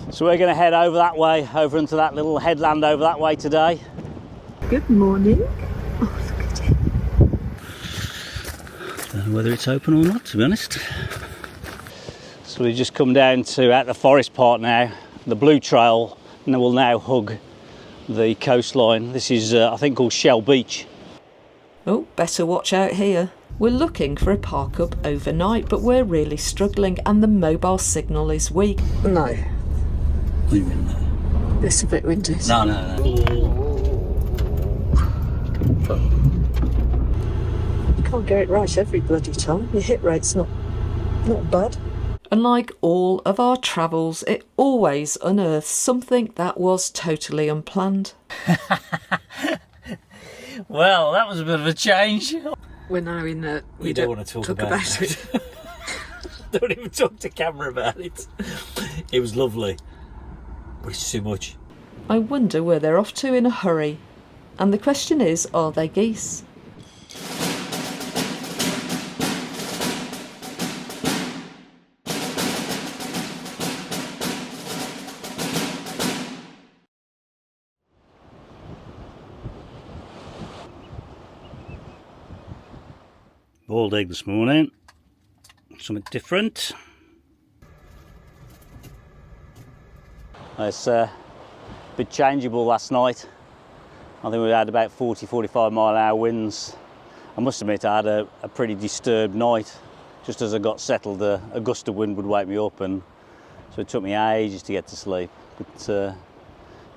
So we're going to head over that way, over into that little headland over that way today. Good morning. Oh, look at it. Don't know whether it's open or not, to be honest. So we've just come down to at the Forest Park now, the Blue Trail, and we'll now hug the coastline. This is, I think, called Shell Beach. Oh, better watch out here. We're looking for a Parkup overnight, but we're really struggling and the mobile signal is weak. No. What do you mean that? It's a bit windy. No. You can't get it right every bloody time. Your hit rate's not bad. And like all of our travels, it always unearths something that was totally unplanned. Well, that was a bit of a change. We're now in the... We don't want to talk about it. Don't even talk to camera about it. It was lovely, but it's too much. I wonder where they're off to in a hurry. And the question is, are they geese? Boiled egg this morning, something different. It's a bit changeable last night. I think we had about 40-45 mile an hour winds. I must admit I had a pretty disturbed night. Just as I got settled, a gust of wind would wake me up, and so it took me ages to get to sleep. But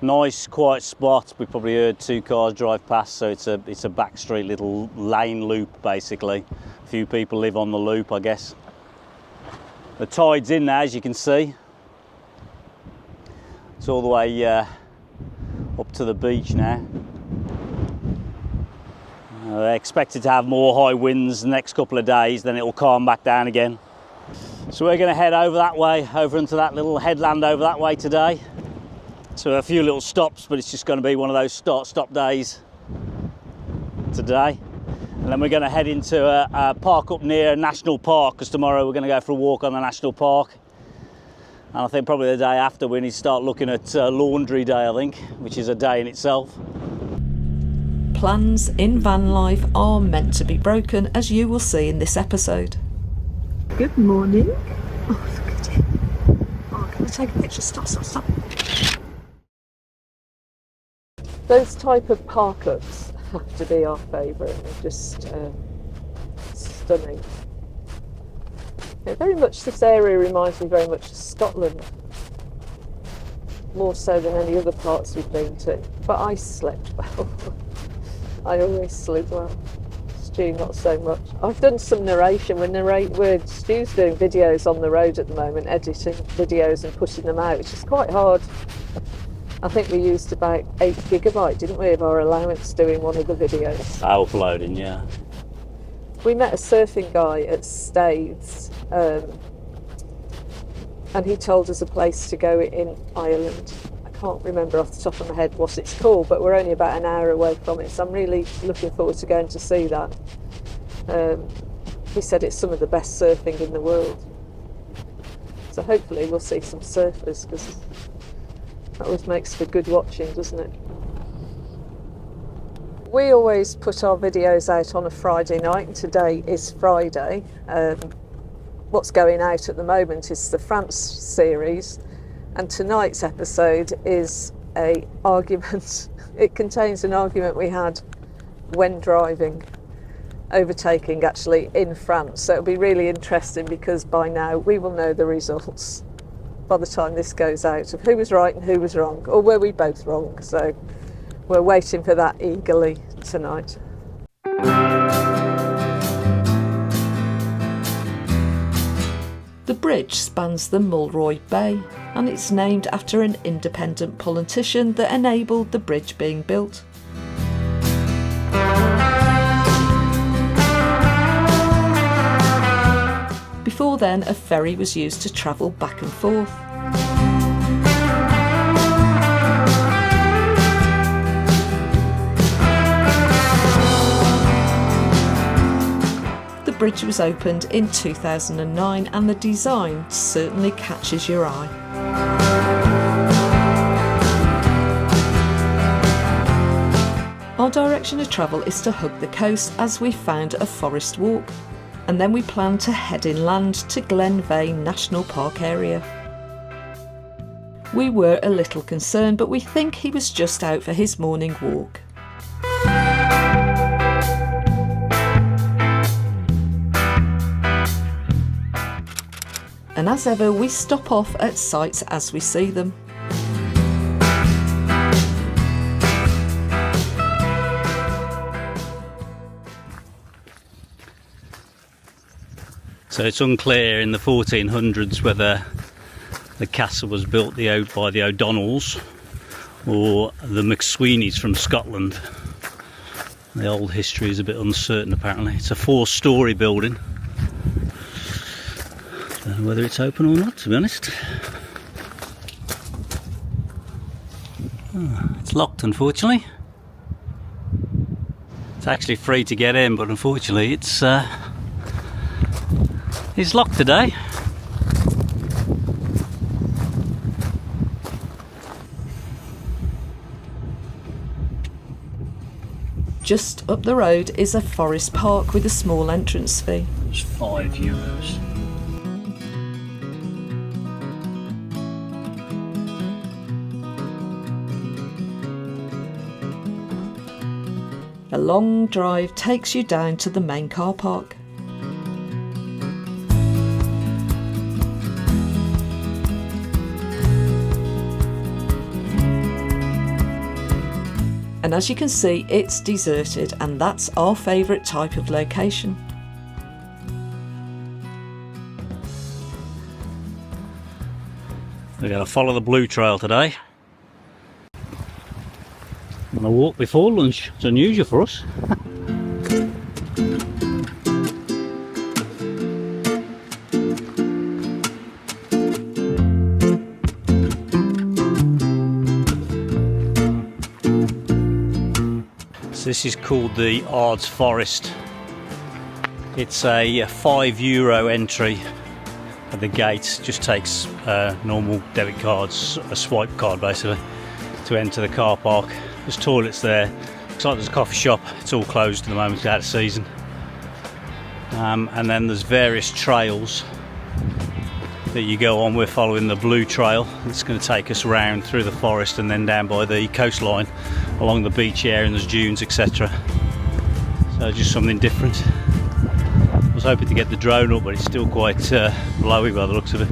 nice quiet spot. We probably heard 2 cars drive past, so it's a back street little lane loop basically. A few people live on the loop, I guess. The tide's in now, as you can see. It's all the way up to the beach now. I expected to have more high winds the next couple of days, then it'll calm back down again. So we're going to head over that way, over into that little headland over that way today. So a few little stops, but it's just going to be one of those start-stop days today. And then we're going to head into a park up near National Park, because tomorrow we're going to go for a walk on the National Park. And I think probably the day after we need to start looking at Laundry Day, I think, which is a day in itself. Plans in van life are meant to be broken, as you will see in this episode. Good morning. Oh, look at it. Oh, can I take a picture? Stop. Those type of Parkups have to be our favourite. They're just stunning. Very much, this area reminds me very much of Scotland, more so than any other parts we've been to. But I slept well. I always sleep well. Stu, not so much. I've done some narration. Stu's doing videos on the road at the moment, editing videos and putting them out, which is quite hard. I think we used about 8 gigabyte, didn't we, of our allowance doing one of the videos. Uploading, yeah. We met a surfing guy at Staithes, and he told us a place to go in Ireland. I can't remember off the top of my head what it's called, but we're only about an hour away from it, so I'm really looking forward to going to see that. He said it's some of the best surfing in the world. So hopefully we'll see some surfers, because that always makes for good watching, doesn't it? We always put our videos out on a Friday night, and today is Friday. What's going out at the moment is the France series, and tonight's episode is an argument. It contains an argument we had when driving, overtaking actually in France. So it'll be really interesting, because by now we will know the results by the time this goes out of who was right and who was wrong, or were we both wrong. So we're waiting for that eagerly tonight. The bridge spans the Mulroy Bay, and it's named after an independent politician that enabled the bridge being built. Before then, a ferry was used to travel back and forth. The bridge was opened in 2009, and the design certainly catches your eye. Our direction of travel is to hug the coast as we found a forest walk, and then we plan to head inland to Glen Vane National Park area. We were a little concerned, but we think he was just out for his morning walk. And as ever, we stop off at sites as we see them. So it's unclear in the 1400s whether the castle was built by the O'Donnells or the McSweeneys from Scotland. The old history is a bit uncertain apparently. It's a 4-storey building. Don't know whether it's open or not, to be honest. Oh, it's locked, unfortunately. It's actually free to get in, but unfortunately it's locked today. Just up the road is a forest park with a small entrance fee. It's €5. A long drive takes you down to the main car park. And as you can see, it's deserted, and that's our favourite type of location. We're going to follow the blue trail today. I'm going to walk before lunch. It's unusual for us. So this is called the Ards Forest. It's a €5 entry at the gates. Just takes normal debit cards, a swipe card basically, to enter the car park. There's toilets there. Looks like there's a coffee shop. It's all closed at the moment, it's out of season. And then there's various trails that you go on. We're following the blue trail. It's going to take us round through the forest and then down by the coastline along the beach area, and there's dunes, etc. So just something different. I was hoping to get the drone up, but it's still quite blowy by the looks of it.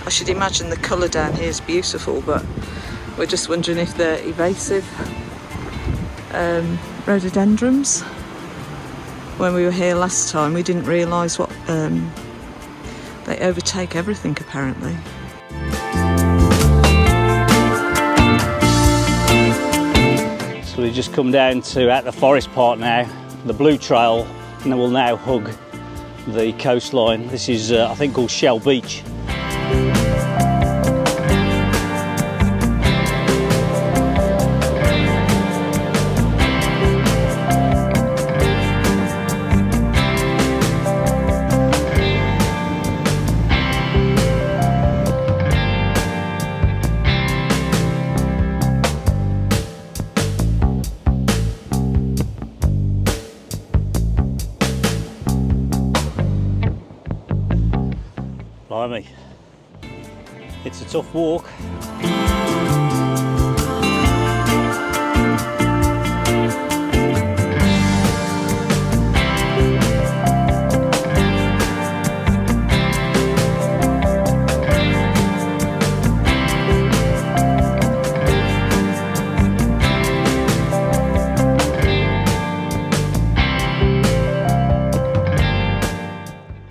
I should imagine the colour down here is beautiful, but we're just wondering if they're invasive rhododendrons. When we were here last time, we didn't realise what they overtake everything apparently. So we've just come down to at the forest park now, the blue trail, and then we'll now hug the coastline. This is I think called Shell Beach. Blimey, it's a tough walk.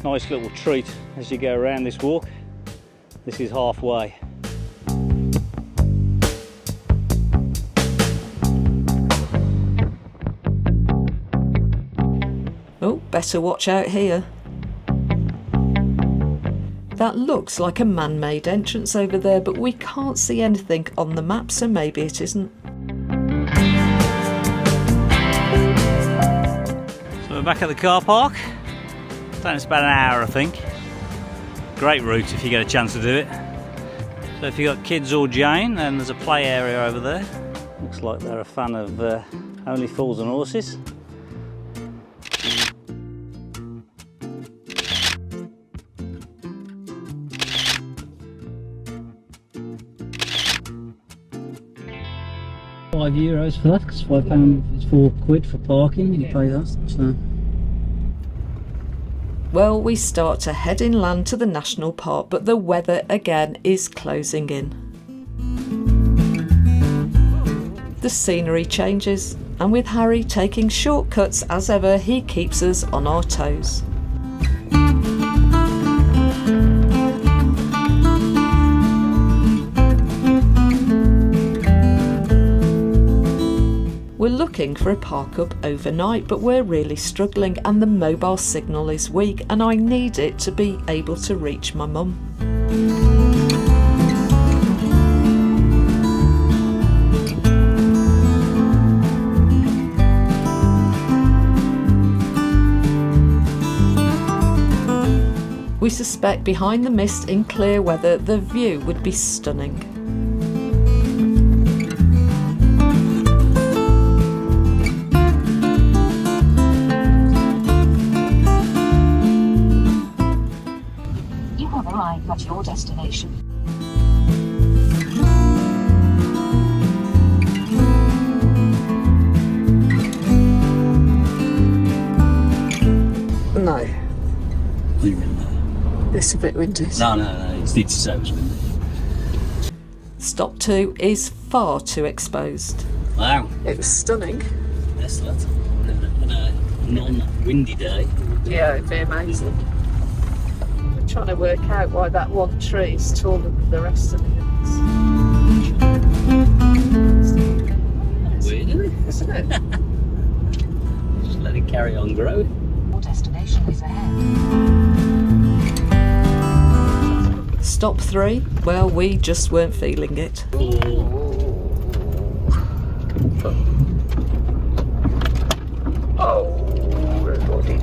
Nice little treat as you go around this walk. This is halfway. Oh, better watch out here. That looks like a man-made entrance over there, but we can't see anything on the map, so maybe it isn't. we're back at the car park. It's about an hour, I think. Great route if you get a chance to do it. So if you've got kids or Jane, then there's a play area over there. Looks like they're a fan of Only Fools and Horses. €5 for that, because £5 is £4 for parking, you pay that. So. Well, we start to head inland to the national park, but the weather again is closing in. The scenery changes, and with Harry taking shortcuts as ever, he keeps us on our toes. We're looking for a Parkup overnight, but we're really struggling and the mobile signal is weak and I need it to be able to reach my mum. We suspect behind the mist in clear weather the view would be stunning. At your destination. No, What do you mean? it's a bit windy. No, it's so windy. Stop 2 is far too exposed. Wow, It was stunning. that's that. On a non-windy day. Yeah, it'd be amazing. We're trying to work out why that one tree is taller than the rest of the others. Weird, isn't it? Isn't it? Just let it carry on growing. Your destination is ahead. Stop 3, well, we just weren't feeling it. Oh, everybody.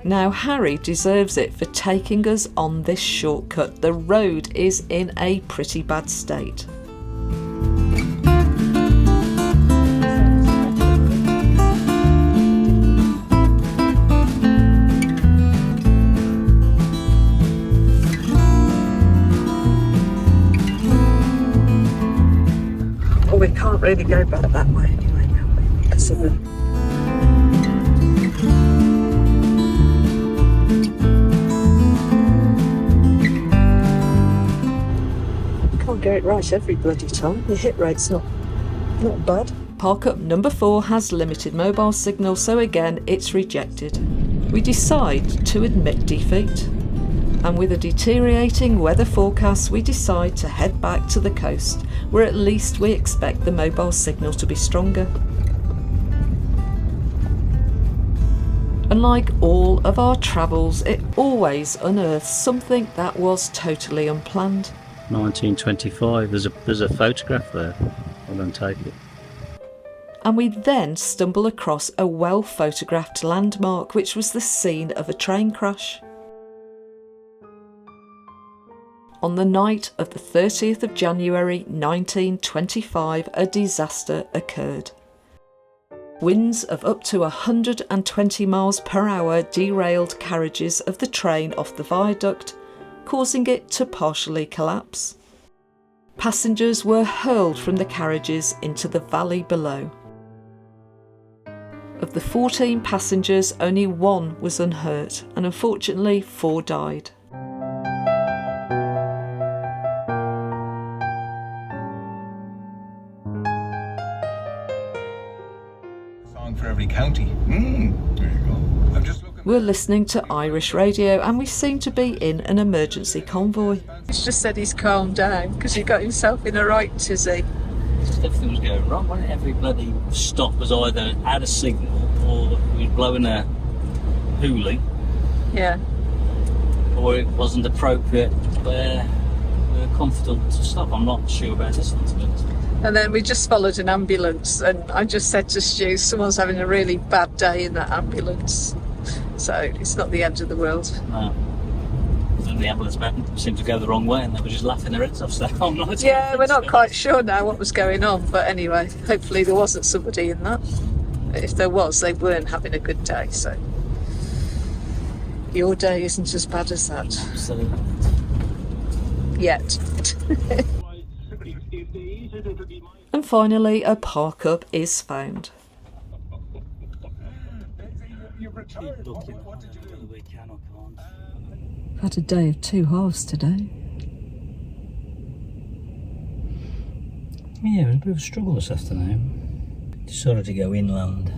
Now Harry deserves it for taking us on this shortcut. The road is in a pretty bad state. Well, we can't really go back that way anyway, can we? Because of the... Can't get it right every bloody time. Your hit rate's not bad. Parkup number 4 has limited mobile signal, so again it's rejected. We decide to admit defeat, and with a deteriorating weather forecast we decide to head back to the coast, where at least we expect the mobile signal to be stronger. Unlike all of our travels, it always unearths something that was totally unplanned. 1925, there's a photograph there. I'll go and take it. And we then stumble across a well-photographed landmark which was the scene of a train crash. On the night of the 30th of January 1925, a disaster occurred. Winds of up to 120 miles per hour derailed carriages of the train off the viaduct, causing it to partially collapse. Passengers were hurled from the carriages into the valley below. Of the 14 passengers, only 1 was unhurt, and unfortunately 4 died. Song for every county. There you go. I'm just looking. We're listening to Irish radio and we seem to be in an emergency convoy. He's just said he's calmed down because he got himself in a right tizzy. Everything was going wrong, wasn't it? Every bloody stop was either out of signal or we were blowing a hoolie, Yeah. or it wasn't appropriate where we were comfortable to stop. I'm not sure about this one, to be honest. And then we just followed an ambulance, and I just said to Stu, someone's having a really bad day in that ambulance. So it's not the end of the world. No. And the ambulance man seemed to go the wrong way, and they were just laughing their heads off. So I'm not. Yeah, we're not quite sure now what was going on, but anyway, hopefully there wasn't somebody in that. If there was, they weren't having a good day, so your day isn't as bad as that. Absolutely. Yet. And finally, a Parkup is found. Had a day of two halves today. Yeah, it was a bit of a struggle this afternoon. Decided to go inland.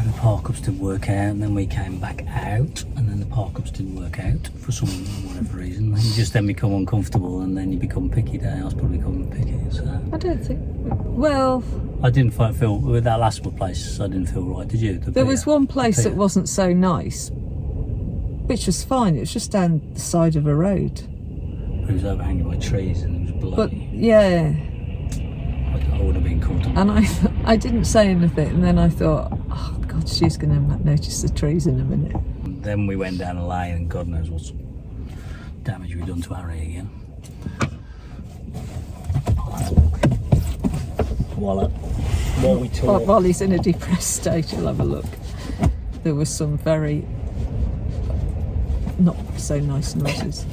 The Parkups didn't work out, and then we came back out, and then the Parkups didn't work out for some whatever reason. You just then become uncomfortable, and then you become picky. I was probably becoming picky. So I don't think. Well, I didn't feel with that last place. I didn't feel right. Did you? There was one place that wasn't so nice, which was fine. It was just down the side of a road. It was overhanging by trees, and it was bloody. But yeah. I would have been comfortable. And I didn't say anything, and then I thought, oh God, she's going to notice the trees in a minute. And then we went down a lane, and God knows what damage we've done to Harry again. While we talk. While he's in a depressed state, he'll have a look. There was some very not so nice noises.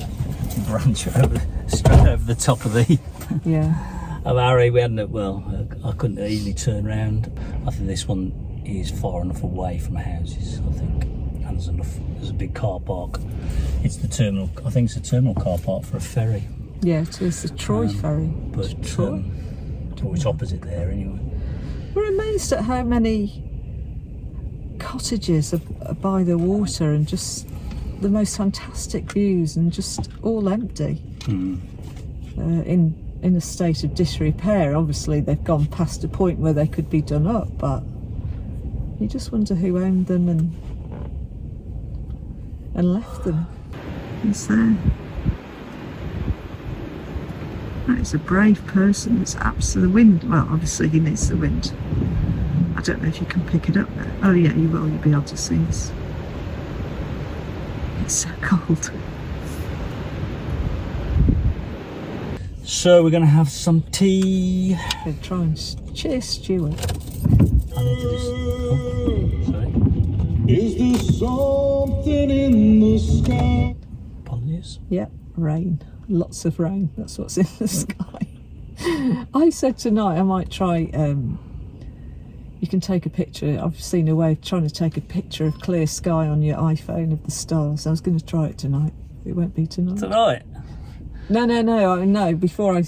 Branch straight over the top of the. Yeah. Of Harry, we hadn't. Well, I couldn't easily turn round. I think this one is far enough away from houses. I think, and there's enough. There's a big car park. It's the terminal. I think it's a terminal car park for a ferry. Yeah, it is the Troy ferry. But Troy. Or it's opposite there anyway. We're amazed at how many cottages are by the water and just the most fantastic views and just all empty. In a state of disrepair. Obviously they've gone past a point where they could be done up, but you just wonder who owned them and left them. It's there. That is a brave person. It's absolute wind. Well, obviously he needs the wind. I don't know if you can pick it up there. Oh yeah, you will. You'll be able to see us. It's so cold. So we're going to have some tea. We'll try and cheers, Stuart. I need to do sorry. Is there something in the sky? Apologies. Yeah, rain. Lots of rain. That's what's in the sky. I said tonight I might try. You can take a picture. I've seen a way of trying to take a picture of clear sky on your iPhone of the stars. I was going to try it tonight. It won't be tonight. Tonight? No. Before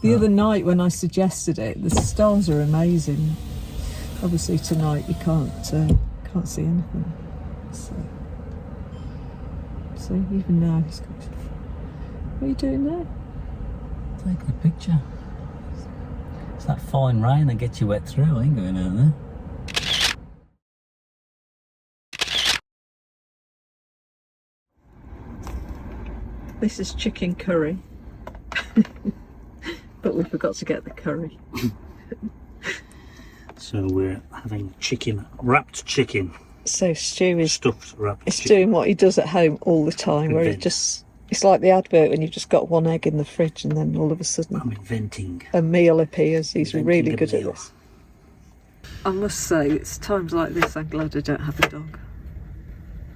the other night when I suggested it, the stars are amazing. Obviously tonight you can't see anything. So even now he's got. What are you doing there? Taking a picture. It's that fine rain that gets you wet through. I ain't going over there. This is chicken curry. But we forgot to get the curry. So we're having chicken, wrapped chicken. So Stu is Stuffed wrapped chicken. doing what he does at home all the time, where it's like the advert when you've just got one egg in the fridge and then all of a sudden I'm inventing. a meal appears. He's really good at meal. this. I must say, it's times like this I'm glad I don't have a dog.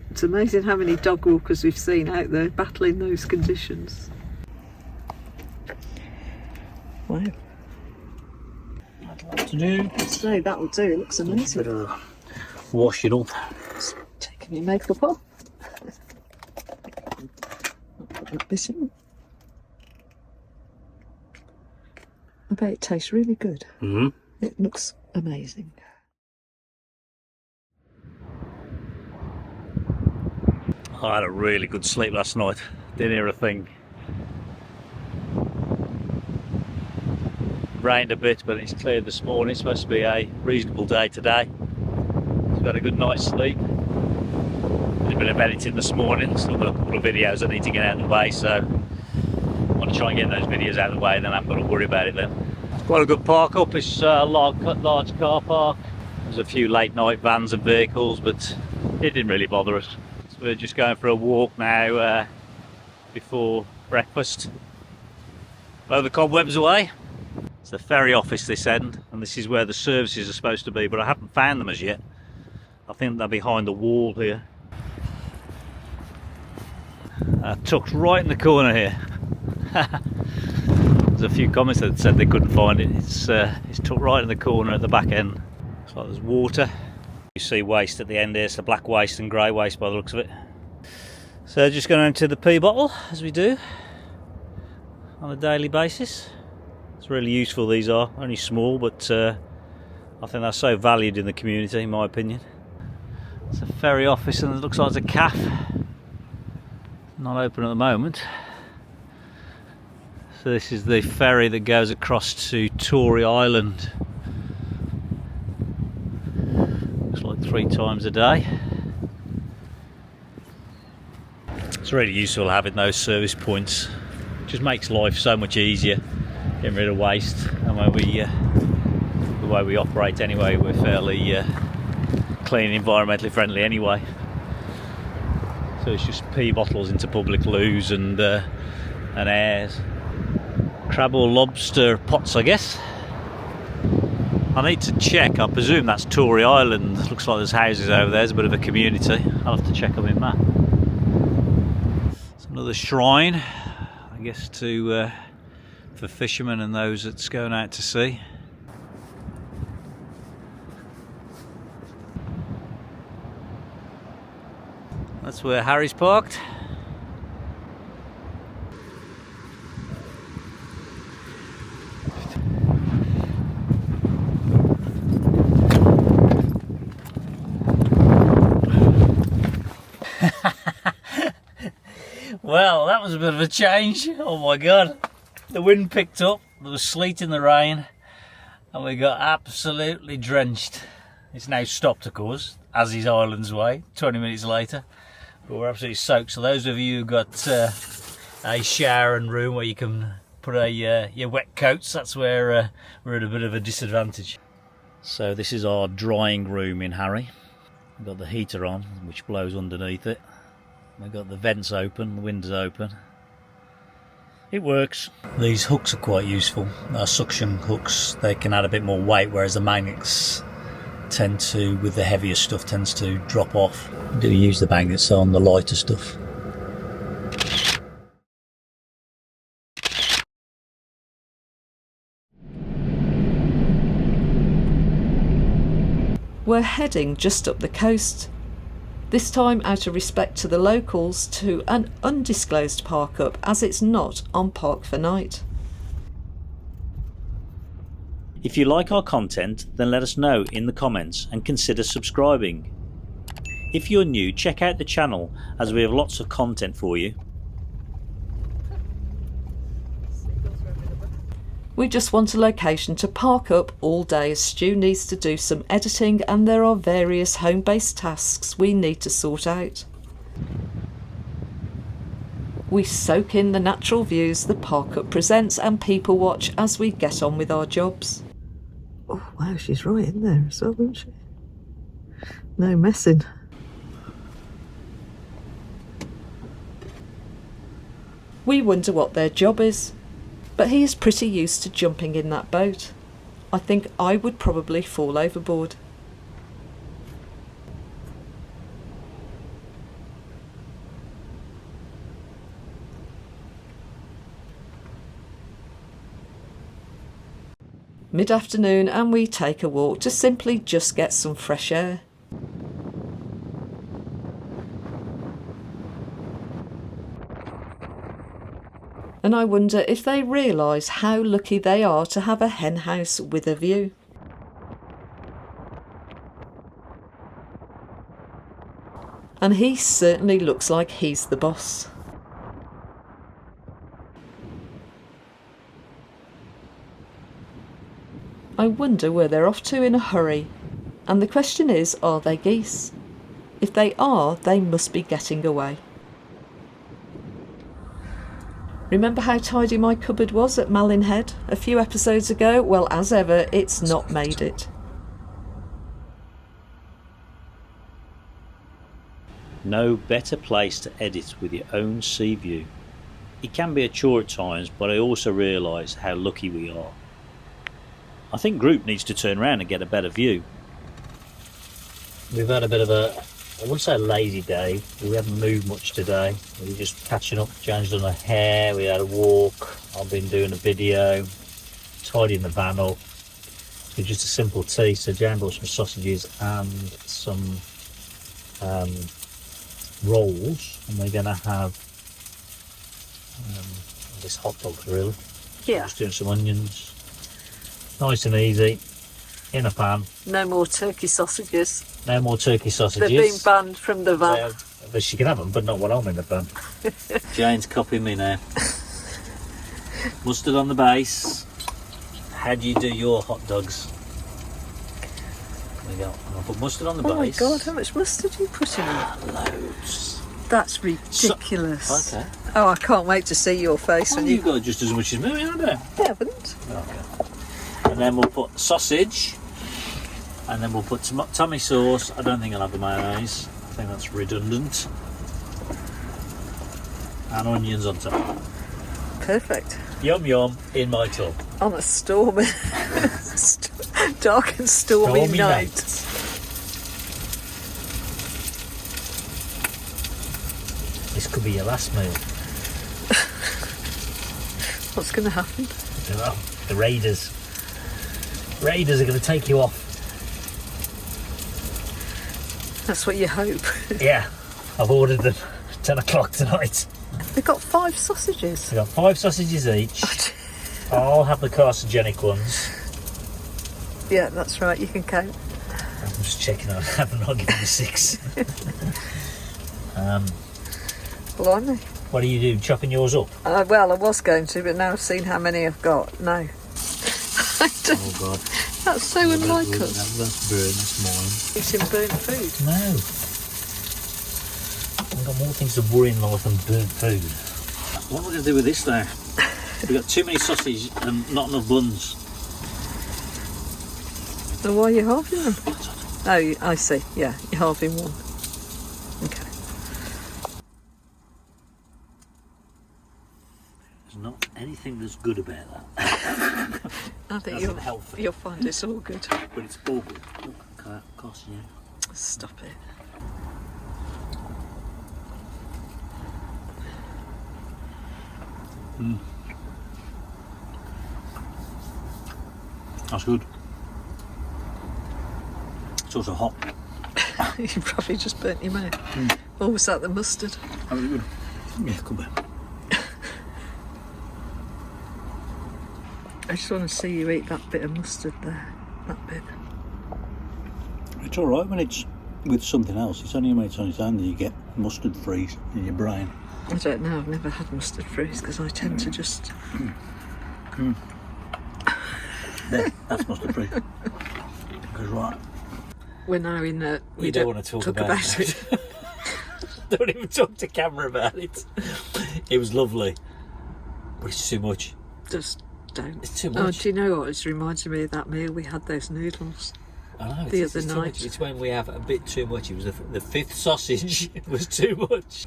It's amazing how many dog walkers we've seen out there battling those conditions. Wow. I'd like to do. So that'll do. It looks amazing. Bit of wash it up. Taking your makeup off. Put that bit in. I bet it tastes really good. Mm-hmm. It looks amazing. I had a really good sleep last night. Didn't hear a thing. Rained a bit, but it's cleared this morning. It's supposed to be a reasonable day today. So we've had a good night's sleep. Did a bit of editing this morning. Still got a couple of videos I need to get out of the way, so want to try and get those videos out of the way, then I've got to worry about it then. It's quite a good park up. It's a large car park. There's a few late night vans and vehicles, but it didn't really bother us. So we're just going for a walk now before breakfast. Blow the cobwebs away. It's the ferry office this end, and this is where the services are supposed to be, but I haven't found them as yet. I think they're behind the wall here. Tucked right in the corner here. There's a few comments that said they couldn't find it. It's tucked right in the corner at the back end. Looks like there's water. You see waste at the end here, so black waste and grey waste by the looks of it. So just going to empty the pee bottle, as we do on a daily basis. It's really useful, these are. Only small, but I think they're so valued in the community, in my opinion. It's a ferry office, and it looks like it's a cafe. Not open at the moment. So this is the ferry that goes across to Tory Island. Looks like 3 times a day. It's really useful having those service points. It just makes life so much easier, getting rid of waste. And the way we operate anyway, we're fairly clean, environmentally friendly anyway. So it's just pee bottles into public loos and airs. Crab or lobster pots, I guess. I need to check. I presume that's Tory Island. Looks like there's houses over there. There's a bit of a community. I'll have to check on my map. It's another shrine, I guess, for fishermen and those that's going out to sea. That's where Harry's parked. Well, that was a bit of a change. Oh my god. The wind picked up, there was sleet in the rain, and we got absolutely drenched. It's now stopped, of course, as is Island's Way, 20 minutes later. But we're absolutely soaked. So those of you who've got a shower and room where you can put your wet coats, that's where we're at a bit of a disadvantage. So this is our drying room in Harry. We've got the heater on, which blows underneath it. We've got the vents open, the windows open. It works. These hooks are quite useful. Our suction hooks, they can add a bit more weight, whereas the magnets tend to, with the heavier stuff, tends to drop off. We do use the magnets on the lighter stuff. We're heading just up the coast. This time out of respect to the locals, to an undisclosed Parkup, as it's not on Park for Night. If you like our content, then let us know in the comments and consider subscribing. If you're new, check out the channel, as we have lots of content for you. We just want a location to park up all day, as Stu needs to do some editing and there are various home-based tasks we need to sort out. We soak in the natural views the Parkup presents and people watch as we get on with our jobs. Oh wow, she's right in there as well, isn't she? No messing. We wonder what their job is, but he is pretty used to jumping in that boat. I think I would probably fall overboard. Mid-afternoon, and we take a walk to simply just get some fresh air. And I wonder if they realise how lucky they are to have a hen house with a view. And he certainly looks like he's the boss. I wonder where they're off to in a hurry. And the question is, are they geese? If they are, they must be getting away. Remember how tidy my cupboard was at Malin Head a few episodes ago? Well, as ever, it's not made it. No better place to edit with your own sea view. It can be a chore at times, but I also realise how lucky we are. I think Group needs to turn around and get a better view. We've had a bit of a, I wouldn't say a lazy day. We haven't moved much today. We were just catching up, changed on our hair, we had a walk. I've been doing a video, tidying the van up. It's just a simple tea. So Jane bought some sausages and some rolls, and we're going to have this hot dog grill. Yeah. Just doing some onions. Nice and easy. In a pan. No more turkey sausages. No more turkey sausages. They've been banned from the van. But she can have them, but not when I'm in the van. Jane's copying me now. Mustard on the base. How do you do your hot dogs? There we go. I'll put mustard on the base. Oh my god, how much mustard are you putting in? Loads. That's ridiculous. Okay. Oh, I can't wait to see your face Well, when you've got just as much as me, haven't you? I haven't. Okay. And then we'll put sausage. And then we'll put tomato sauce. I don't think I'll have the mayonnaise. I think that's redundant. And onions on top. Perfect. Yum yum in my tub. On a stormy, dark and stormy night. This could be your last meal. What's going to happen? I don't know. The Raiders. Raiders are going to take you off. That's what you hope. Yeah, I've ordered them 10 o'clock tonight. They've got 5 sausages. They've got 5 sausages each. I'll have the carcinogenic ones. Yeah, that's right, you can count. I'm just checking I haven't given me 6. Blimey. What do you do, chopping yours up? Well, I was going to, but now I've seen how many I've got. No. I don't, Oh God. that's so unlike us. That's burn, that's mine. Eating burnt food. No. I've got more things to worry in life than burnt food. What am I going to do with this now? We've got too many sausage and not enough buns. So why are you halving them? Oh, I see. Yeah, you're halving one. Okay. There's not anything that's good about that. I think That's unhealthy. you'll find it's all good. But it's all good. Look, cost you. Stop it. That's good. It's also hot. You probably just burnt your mouth. Or was that the mustard? That was good. Yeah, come back. I just want to see you eat that bit of mustard there. That bit. It's alright when it's with something else. It's only when it's on its own that you get mustard freeze in your brain. I don't know, I've never had mustard freeze because I tend to just... There, that's mustard freeze. Goes right. We're now in the... We don't want to talk about it. Don't even talk to camera about it. It was lovely. But it's too much. Just don't. It's too Oh, much. do you know what? It's reminding me of that meal we had, those noodles. I know, The it's other too night. much. It's when we have a bit too much. It was the 5th sausage was too much.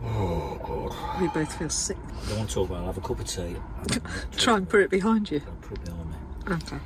Oh, God. We both feel sick. I don't want to talk about it. I'll have a cup of tea. Try and put it behind you. I'll put it behind me. Okay.